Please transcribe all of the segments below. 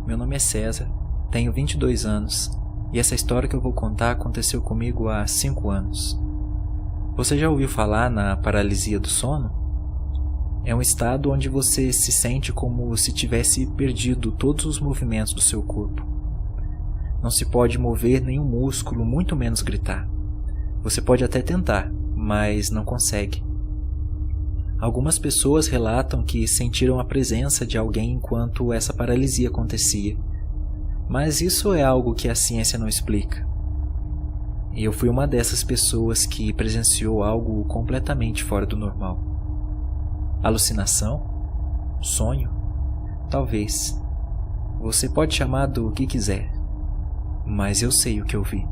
meu nome é César, tenho 22 anos e essa história que eu vou contar aconteceu comigo há 5 anos. Você já ouviu falar na paralisia do sono? É um estado onde você se sente como se tivesse perdido todos os movimentos do seu corpo. Não se pode mover nenhum músculo, muito menos gritar. Você pode até tentar, mas não consegue. Algumas pessoas relatam que sentiram a presença de alguém enquanto essa paralisia acontecia, mas isso é algo que a ciência não explica. E eu fui uma dessas pessoas que presenciou algo completamente fora do normal. Alucinação? Sonho? Talvez. Você pode chamar do que quiser, mas eu sei o que eu vi.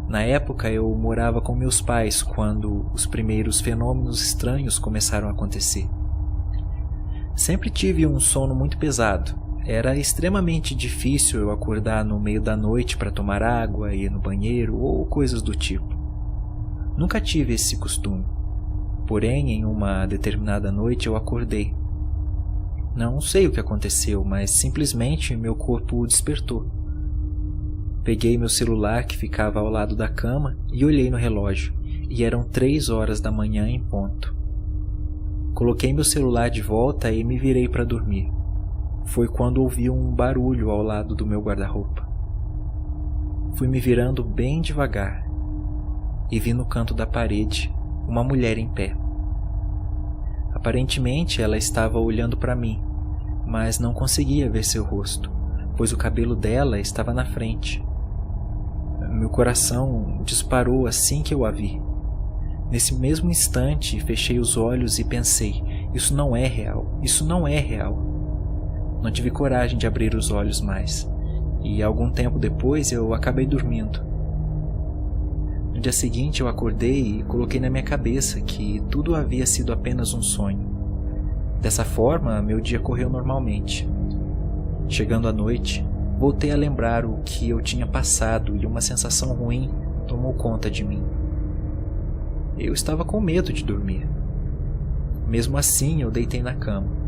Na época eu morava com meus pais quando os primeiros fenômenos estranhos começaram a acontecer. Sempre tive um sono muito pesado. Era extremamente difícil eu acordar no meio da noite para tomar água, ir no banheiro ou coisas do tipo. Nunca tive esse costume. Porém, em uma determinada noite eu acordei. Não sei o que aconteceu, mas simplesmente meu corpo despertou. Peguei meu celular que ficava ao lado da cama e olhei no relógio, e eram 3 horas da manhã em ponto. Coloquei meu celular de volta e me virei para dormir. Foi quando ouvi um barulho ao lado do meu guarda-roupa. Fui me virando bem devagar e vi no canto da parede uma mulher em pé. Aparentemente ela estava olhando para mim, mas não conseguia ver seu rosto, pois o cabelo dela estava na frente. Meu coração disparou assim que eu a vi. Nesse mesmo instante, fechei os olhos e pensei, isso não é real, isso não é real. Não tive coragem de abrir os olhos mais, e algum tempo depois eu acabei dormindo. No dia seguinte eu acordei e coloquei na minha cabeça que tudo havia sido apenas um sonho. Dessa forma, meu dia correu normalmente. Chegando à noite, voltei a lembrar o que eu tinha passado e uma sensação ruim tomou conta de mim. Eu estava com medo de dormir. Mesmo assim, eu deitei na cama.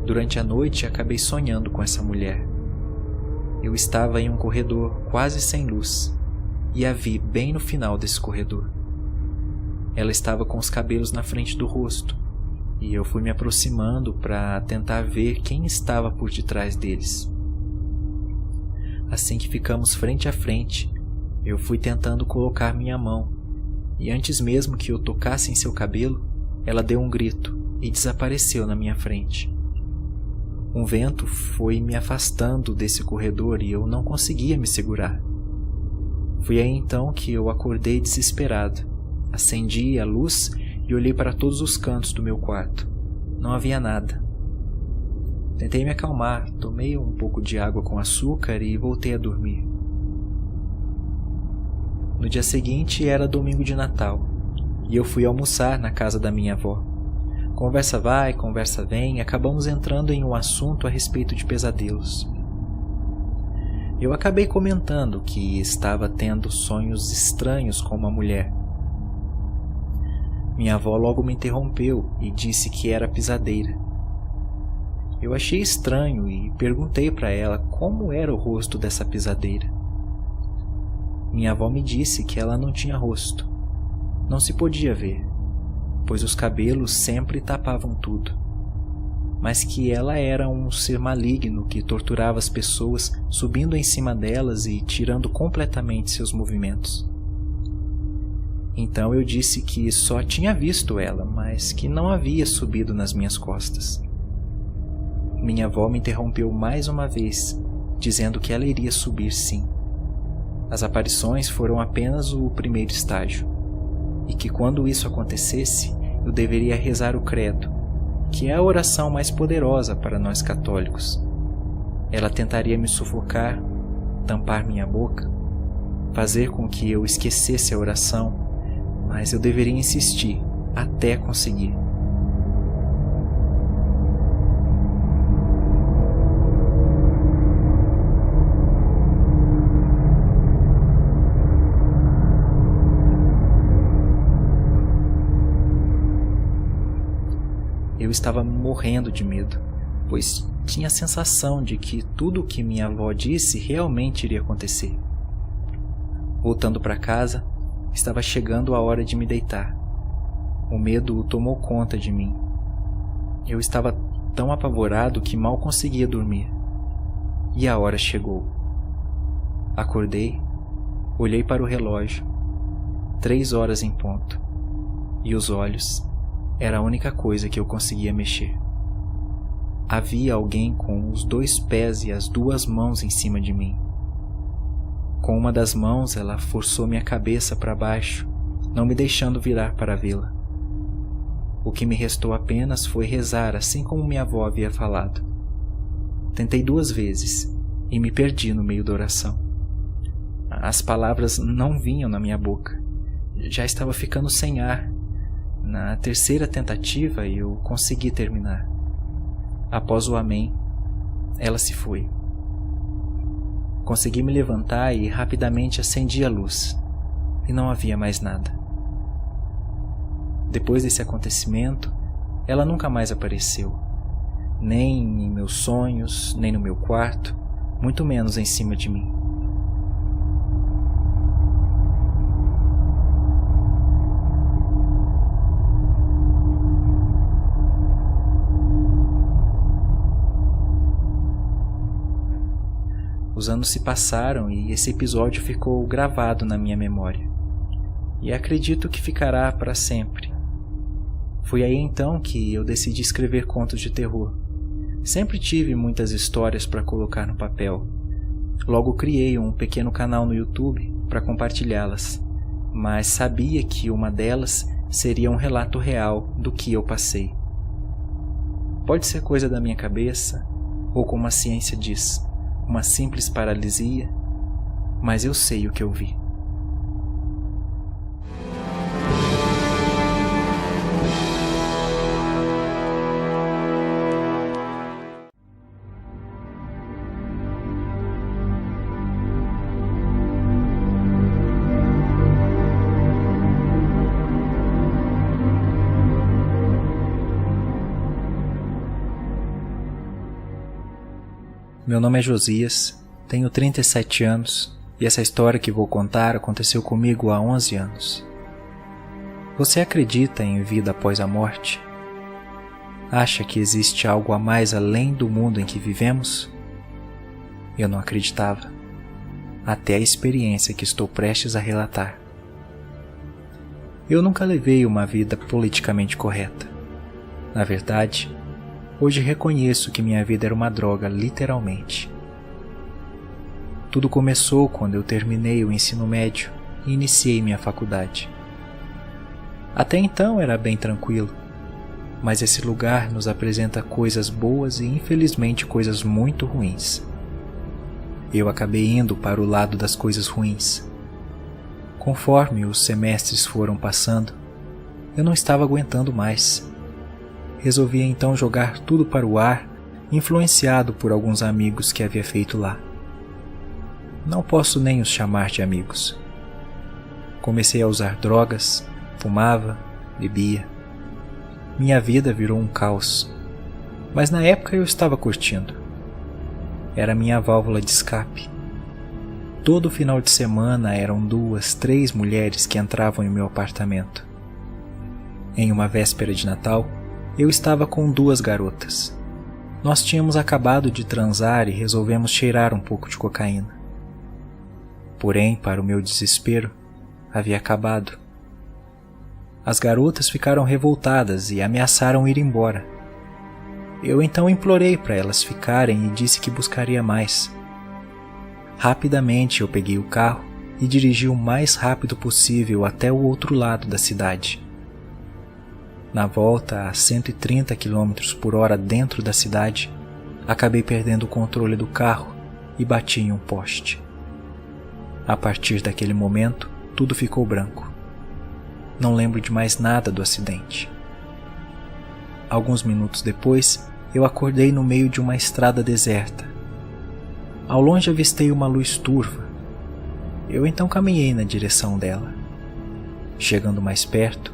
Durante a noite, acabei sonhando com essa mulher. Eu estava em um corredor quase sem luz e a vi bem no final desse corredor. Ela estava com os cabelos na frente do rosto e eu fui me aproximando para tentar ver quem estava por detrás deles. Assim que ficamos frente a frente, eu fui tentando colocar minha mão, e antes mesmo que eu tocasse em seu cabelo, ela deu um grito e desapareceu na minha frente. Um vento foi me afastando desse corredor e eu não conseguia me segurar. Foi aí então que eu acordei desesperado. Acendi a luz e olhei para todos os cantos do meu quarto. Não havia nada. Tentei me acalmar, tomei um pouco de água com açúcar e voltei a dormir. No dia seguinte era domingo de Natal, e eu fui almoçar na casa da minha avó. Conversa vai, conversa vem, e acabamos entrando em um assunto a respeito de pesadelos. Eu acabei comentando que estava tendo sonhos estranhos com uma mulher. Minha avó logo me interrompeu e disse que era pisadeira. Eu achei estranho e perguntei para ela como era o rosto dessa pisadeira. Minha avó me disse que ela não tinha rosto. Não se podia ver, pois os cabelos sempre tapavam tudo. Mas que ela era um ser maligno que torturava as pessoas, subindo em cima delas e tirando completamente seus movimentos. Então eu disse que só tinha visto ela, mas que não havia subido nas minhas costas. Minha avó me interrompeu mais uma vez, dizendo que ela iria subir sim. As aparições foram apenas o primeiro estágio, e que quando isso acontecesse, eu deveria rezar o credo, que é a oração mais poderosa para nós católicos. Ela tentaria me sufocar, tampar minha boca, fazer com que eu esquecesse a oração, mas eu deveria insistir até conseguir. Eu estava morrendo de medo. pois tinha a sensação de que tudo o que minha avó disse realmente iria acontecer. Voltando para casa, estava chegando a hora de me deitar. O medo tomou conta de mim. Eu estava tão apavorado que mal conseguia dormir. E a hora chegou. Acordei, olhei para o relógio. 3 horas em ponto. E os olhos era a única coisa que eu conseguia mexer. Havia alguém com os 2 pés e as 2 mãos em cima de mim. Com uma das mãos, ela forçou minha cabeça para baixo, não me deixando virar para vê-la. O que me restou apenas foi rezar, assim como minha avó havia falado. Tentei 2 vezes e me perdi no meio da oração. As palavras não vinham na minha boca. Já estava ficando sem ar. Na 3ª tentativa, eu consegui terminar. Após o amém, ela se foi. Consegui me levantar e rapidamente acendi a luz, e não havia mais nada. Depois desse acontecimento, ela nunca mais apareceu, nem em meus sonhos, nem no meu quarto, muito menos em cima de mim. Os anos se passaram e esse episódio ficou gravado na minha memória. E acredito que ficará para sempre. Foi aí então que eu decidi escrever contos de terror. Sempre tive muitas histórias para colocar no papel. Logo criei um pequeno canal no YouTube para compartilhá-las, mas sabia que uma delas seria um relato real do que eu passei. Pode ser coisa da minha cabeça, ou como a ciência diz, uma simples paralisia, mas eu sei o que eu vi. Meu nome é Josias, tenho 37 anos e essa história que vou contar aconteceu comigo há 11 anos. Você acredita em vida após a morte? Acha que existe algo a mais além do mundo em que vivemos? Eu não acreditava, até a experiência que estou prestes a relatar. Eu nunca levei uma vida politicamente correta. Na verdade, hoje reconheço que minha vida era uma droga, literalmente. Tudo começou quando eu terminei o ensino médio e iniciei minha faculdade. Até então era bem tranquilo, mas esse lugar nos apresenta coisas boas e infelizmente coisas muito ruins. Eu acabei indo para o lado das coisas ruins. Conforme os semestres foram passando, eu não estava aguentando mais. Resolvi então jogar tudo para o ar, influenciado por alguns amigos que havia feito lá. Não posso nem os chamar de amigos. Comecei a usar drogas, fumava, bebia. Minha vida virou um caos, mas na época eu estava curtindo. Era minha válvula de escape. Todo final de semana eram 2, 3 mulheres que entravam em meu apartamento. Em uma véspera de Natal, eu estava com 2 garotas. Nós tínhamos acabado de transar e resolvemos cheirar um pouco de cocaína. Porém, para o meu desespero, havia acabado. As garotas ficaram revoltadas e ameaçaram ir embora. Eu então implorei para elas ficarem e disse que buscaria mais. Rapidamente eu peguei o carro e dirigi o mais rápido possível até o outro lado da cidade. Na volta a 130 km por hora dentro da cidade, acabei perdendo o controle do carro e bati em um poste. A partir daquele momento, tudo ficou branco. Não lembro de mais nada do acidente. Alguns minutos depois, eu acordei no meio de uma estrada deserta. Ao longe avistei uma luz turva. Eu então caminhei na direção dela. Chegando mais perto,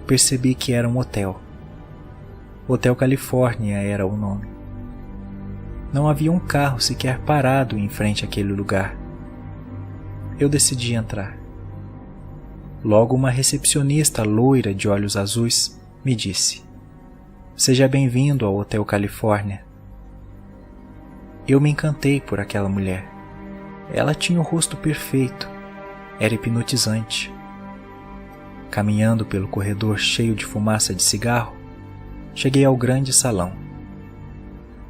percebi que era um hotel. Hotel Califórnia era o nome. Não havia um carro sequer parado em frente àquele lugar. Eu decidi entrar. Logo, uma recepcionista loira de olhos azuis me disse: "Seja bem-vindo ao Hotel Califórnia." Eu me encantei por aquela mulher. Ela tinha o rosto perfeito, era hipnotizante. Caminhando pelo corredor cheio de fumaça de cigarro, cheguei ao grande salão.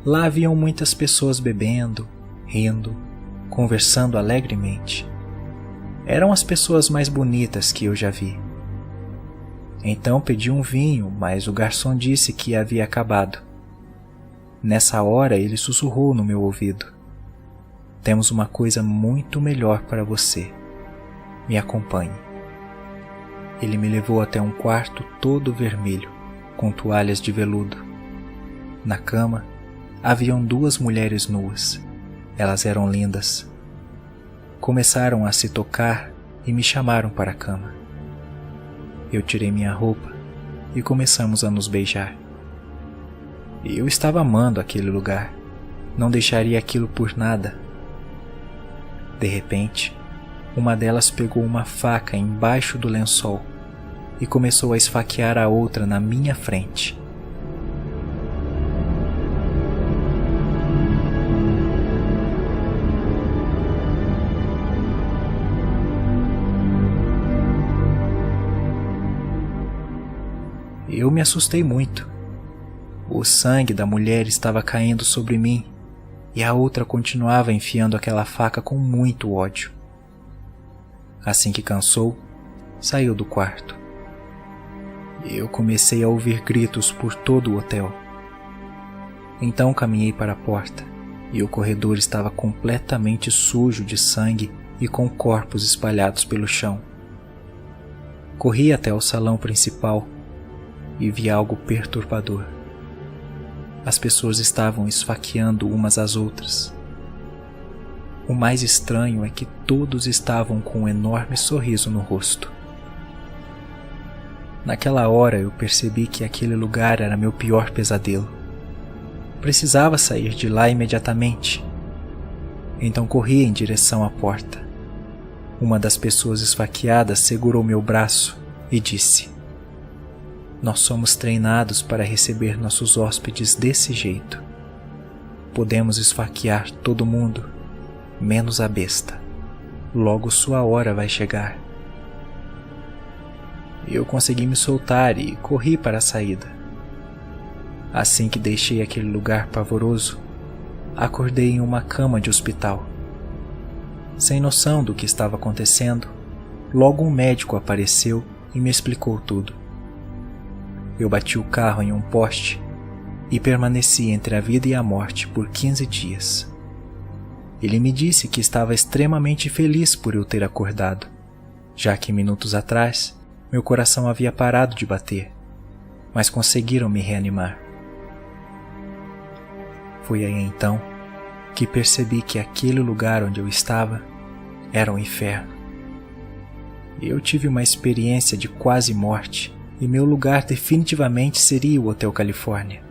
Lá haviam muitas pessoas bebendo, rindo, conversando alegremente. Eram as pessoas mais bonitas que eu já vi. Então pedi um vinho, mas o garçom disse que havia acabado. Nessa hora ele sussurrou no meu ouvido: "Temos uma coisa muito melhor para você. Me acompanhe." Ele me levou até um quarto todo vermelho, com toalhas de veludo. Na cama, haviam 2 mulheres nuas. Elas eram lindas. Começaram a se tocar e me chamaram para a cama. Eu tirei minha roupa e começamos a nos beijar. Eu estava amando aquele lugar. Não deixaria aquilo por nada. De repente, uma delas pegou uma faca embaixo do lençol e começou a esfaquear a outra na minha frente. Eu me assustei muito. O sangue da mulher estava caindo sobre mim e a outra continuava enfiando aquela faca com muito ódio. Assim que cansou, saiu do quarto. Eu comecei a ouvir gritos por todo o hotel. Então caminhei para a porta e o corredor estava completamente sujo de sangue e com corpos espalhados pelo chão. Corri até o salão principal e vi algo perturbador. As pessoas estavam esfaqueando umas às outras. O mais estranho é que todos estavam com um enorme sorriso no rosto. Naquela hora eu percebi que aquele lugar era meu pior pesadelo. Precisava sair de lá imediatamente. Então corri em direção à porta. Uma das pessoas esfaqueadas segurou meu braço e disse: "Nós somos treinados para receber nossos hóspedes desse jeito. Podemos esfaquear todo mundo, menos a besta. Logo sua hora vai chegar." Eu consegui me soltar e corri para a saída. Assim que deixei aquele lugar pavoroso, acordei em uma cama de hospital. Sem noção do que estava acontecendo, logo um médico apareceu e me explicou tudo. Eu bati o carro em um poste e permaneci entre a vida e a morte por 15 dias. Ele me disse que estava extremamente feliz por eu ter acordado, já que minutos atrás meu coração havia parado de bater, mas conseguiram me reanimar. Foi aí então que percebi que aquele lugar onde eu estava era um inferno. Eu tive uma experiência de quase morte e meu lugar definitivamente seria o Hotel Califórnia.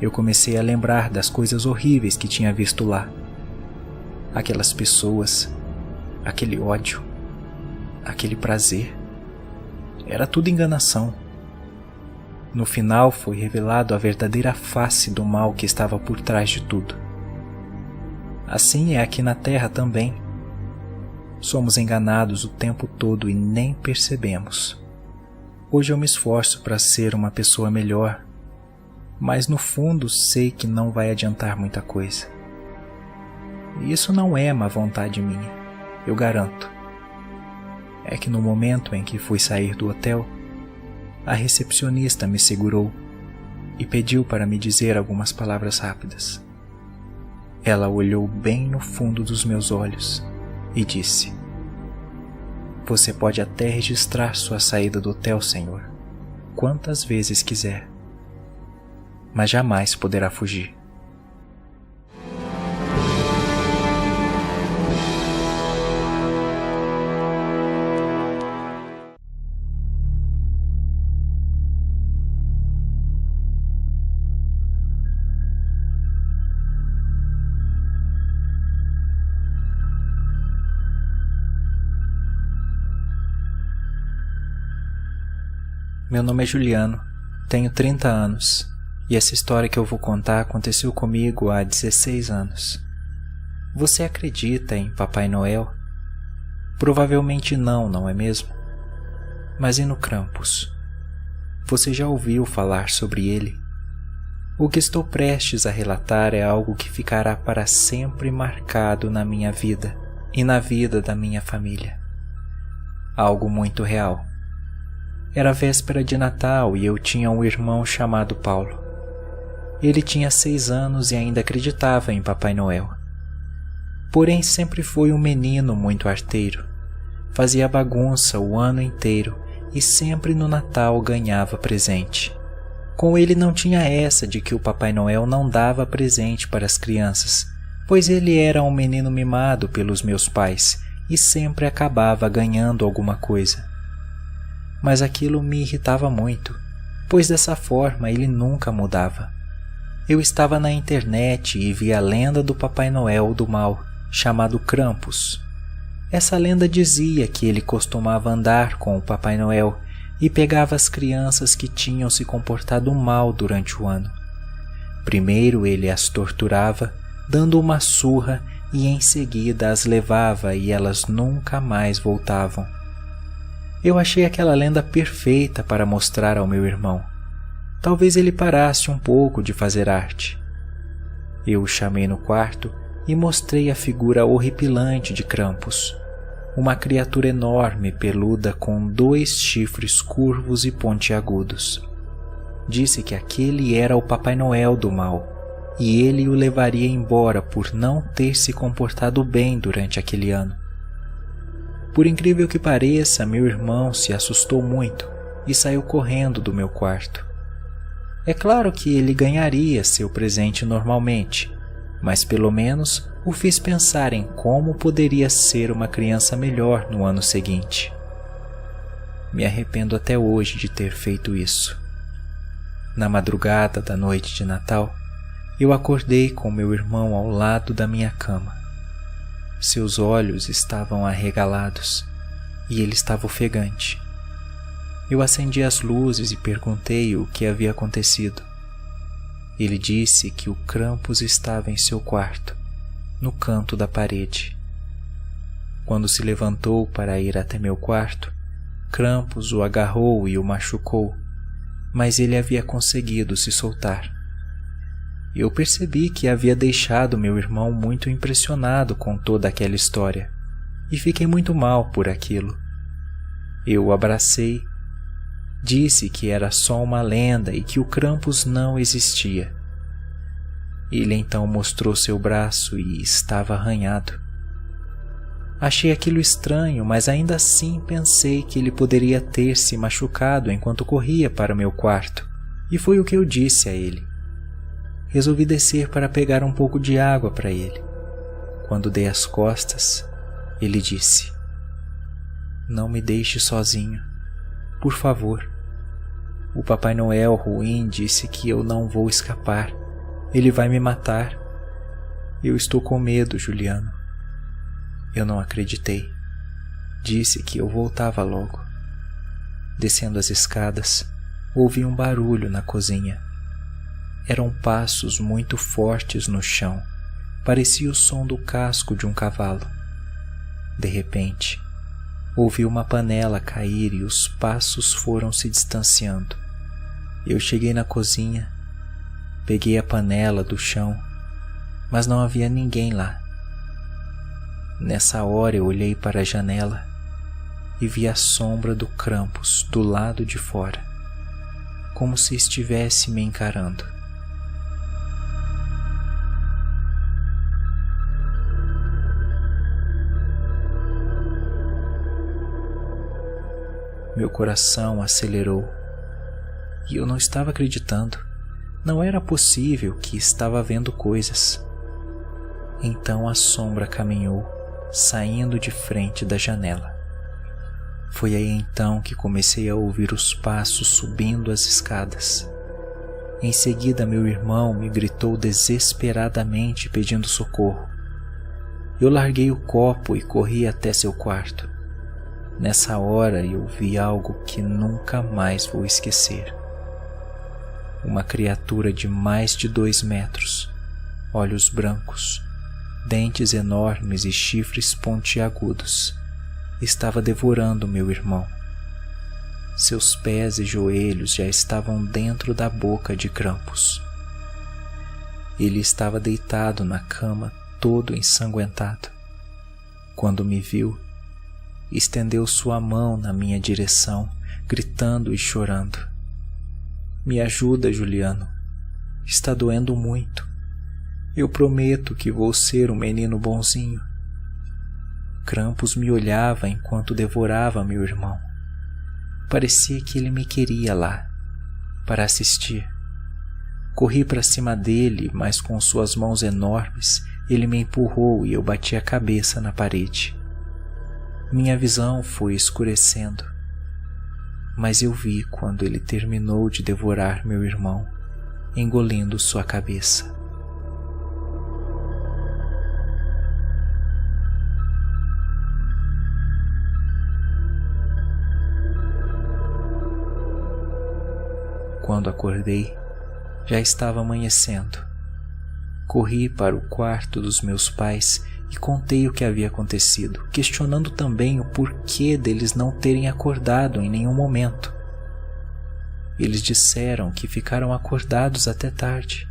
Eu comecei a lembrar das coisas horríveis que tinha visto lá. Aquelas pessoas, aquele ódio, aquele prazer. Era tudo enganação. No final foi revelado a verdadeira face do mal que estava por trás de tudo. Assim é aqui na Terra também. Somos enganados o tempo todo e nem percebemos. Hoje eu me esforço para ser uma pessoa melhor, mas no fundo sei que não vai adiantar muita coisa. E isso não é má vontade minha, eu garanto. É que no momento em que fui sair do hotel, a recepcionista me segurou e pediu para me dizer algumas palavras rápidas. Ela olhou bem no fundo dos meus olhos e disse: "Você pode até registrar sua saída do hotel, senhor, quantas vezes quiser. mas jamais poderá fugir. Meu nome é Juliano, tenho 30 anos e essa história que eu vou contar aconteceu comigo há 16 anos. Você acredita em Papai Noel? Provavelmente não, não é mesmo? Mas e no Krampus? Você já ouviu falar sobre ele? O que estou prestes a relatar é algo que ficará para sempre marcado na minha vida e na vida da minha família. Algo muito real. Era véspera de Natal e eu tinha um irmão chamado Paulo. Ele tinha 6 anos e ainda acreditava em Papai Noel. Porém, sempre foi um menino muito arteiro. Fazia bagunça o ano inteiro e sempre no Natal ganhava presente. Com ele não tinha essa de que o Papai Noel não dava presente para as crianças, pois ele era um menino mimado pelos meus pais e sempre acabava ganhando alguma coisa. Mas aquilo me irritava muito, pois dessa forma ele nunca mudava. Eu estava na internet e vi a lenda do Papai Noel do mal, chamado Krampus. Essa lenda dizia que ele costumava andar com o Papai Noel e pegava as crianças que tinham se comportado mal durante o ano. Primeiro ele as torturava, dando uma surra, e em seguida as levava e elas nunca mais voltavam. Eu achei aquela lenda perfeita para mostrar ao meu irmão. Talvez ele parasse um pouco de fazer arte. Eu o chamei no quarto e mostrei a figura horripilante de Krampus, uma criatura enorme peluda com 2 chifres curvos e pontiagudos. Disse que aquele era o Papai Noel do mal e ele o levaria embora por não ter se comportado bem durante aquele ano. Por incrível que pareça, meu irmão se assustou muito e saiu correndo do meu quarto. É claro que ele ganharia seu presente normalmente, mas pelo menos o fiz pensar em como poderia ser uma criança melhor no ano seguinte. Me arrependo até hoje de ter feito isso. Na madrugada da noite de Natal, eu acordei com meu irmão ao lado da minha cama. Seus olhos estavam arregalados e ele estava ofegante. Eu acendi as luzes e perguntei o que havia acontecido. Ele disse que o Krampus estava em seu quarto, no canto da parede. Quando se levantou para ir até meu quarto, Krampus o agarrou e o machucou, mas ele havia conseguido se soltar. Eu percebi que havia deixado meu irmão muito impressionado com toda aquela história e fiquei muito mal por aquilo. Eu o abracei, disse que era só uma lenda e que o Krampus não existia. Ele então mostrou seu braço e estava arranhado. Achei aquilo estranho, mas ainda assim pensei que ele poderia ter se machucado enquanto corria para o meu quarto, e foi o que eu disse a ele. Resolvi descer para pegar um pouco de água para ele. Quando dei as costas, ele disse: "Não me deixe sozinho, por favor. O Papai Noel ruim disse que eu não vou escapar. Ele vai me matar. Eu estou com medo, Juliano." Eu não acreditei. Disse que eu voltava logo. Descendo as escadas, ouvi um barulho na cozinha. Eram passos muito fortes no chão. Parecia o som do casco de um cavalo. De repente, ouvi uma panela cair e os passos foram se distanciando. Eu cheguei na cozinha, peguei a panela do chão, mas não havia ninguém lá. Nessa hora eu olhei para a janela e vi a sombra do Krampus do lado de fora, como se estivesse me encarando. Meu coração acelerou e eu não estava acreditando. Não era possível que estava vendo coisas. Então a sombra caminhou, saindo de frente da janela. Foi aí então que comecei a ouvir os passos subindo as escadas. Em seguida, meu irmão me gritou desesperadamente pedindo socorro. Eu larguei o copo e corri até seu quarto. Nessa hora eu vi algo que nunca mais vou esquecer. Uma criatura de mais de 2 metros, olhos brancos, dentes enormes e chifres pontiagudos, estava devorando meu irmão. Seus pés e joelhos já estavam dentro da boca de Krampus. Ele estava deitado na cama, todo ensanguentado. Quando me viu, estendeu sua mão na minha direção, gritando e chorando. Me ajuda, Juliano. Está doendo muito. Eu prometo que vou ser um menino bonzinho. Krampus me olhava enquanto devorava meu irmão. Parecia que ele me queria lá, para assistir. Corri para cima dele, mas com suas mãos enormes, ele me empurrou e eu bati a cabeça na parede. Minha visão foi escurecendo, mas eu vi quando ele terminou de devorar meu irmão, engolindo sua cabeça. Quando acordei, já estava amanhecendo. Corri para o quarto dos meus pais e contei o que havia acontecido, questionando também o porquê deles não terem acordado em nenhum momento. Eles disseram que ficaram acordados até tarde,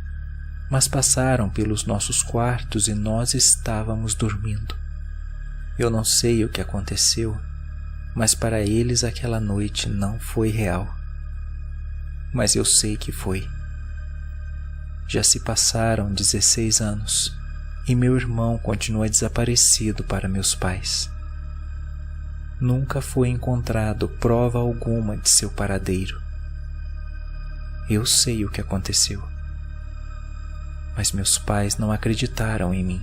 mas passaram pelos nossos quartos e nós estávamos dormindo. Eu não sei o que aconteceu, mas para eles aquela noite não foi real. Mas eu sei que foi. Já se passaram 16 anos e meu irmão continua desaparecido para meus pais. Nunca foi encontrado prova alguma de seu paradeiro. Eu sei o que aconteceu, mas meus pais não acreditaram em mim.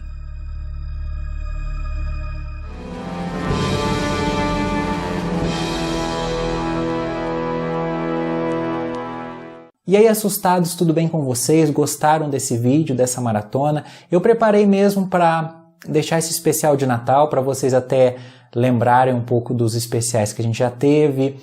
E aí, assustados, tudo bem com vocês? Gostaram desse vídeo, dessa maratona? Eu preparei mesmo para deixar esse especial de Natal, para vocês até lembrarem um pouco dos especiais que a gente já teve,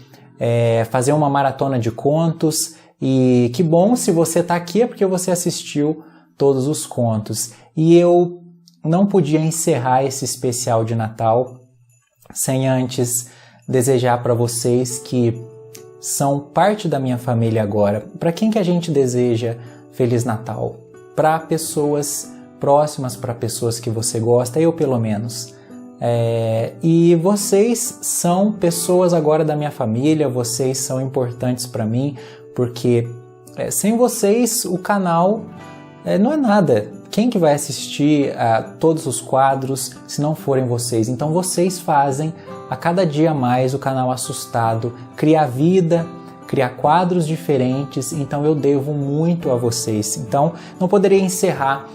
fazer uma maratona de contos. E que bom, se você está aqui é porque você assistiu todos os contos. E eu não podia encerrar esse especial de Natal sem antes desejar para vocês que são parte da minha família agora. Para quem que a gente deseja Feliz Natal? Para pessoas próximas, para pessoas que você gosta, eu pelo menos. E vocês são pessoas agora da minha família, vocês são importantes para mim, porque sem vocês o canal não é nada. Quem que vai assistir a todos os quadros se não forem vocês? Então vocês fazem a cada dia mais o canal Assustado criar vida, criar quadros diferentes, então eu devo muito a vocês. Então não poderia encerrar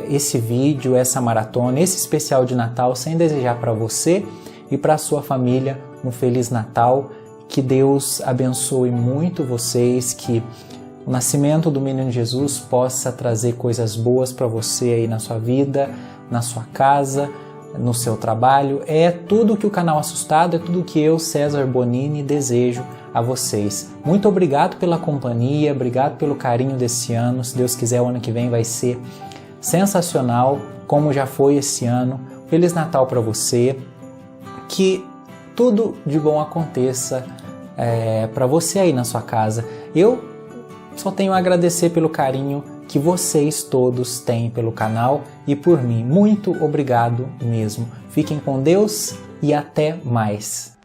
esse vídeo, essa maratona, esse especial de Natal sem desejar para você e para a sua família um Feliz Natal. Que Deus abençoe muito vocês, que o nascimento do Menino Jesus possa trazer coisas boas para você aí na sua vida, na sua casa, no seu trabalho. É tudo que o canal Assustado, é tudo que eu, César Bonini, desejo a vocês. Muito obrigado pela companhia, obrigado pelo carinho desse ano. Se Deus quiser, o ano que vem vai ser sensacional, como já foi esse ano. Feliz Natal para você, que tudo de bom aconteça para você aí na sua casa. Eu só tenho a agradecer pelo carinho que vocês todos têm pelo canal e por mim. Muito obrigado mesmo. Fiquem com Deus e até mais.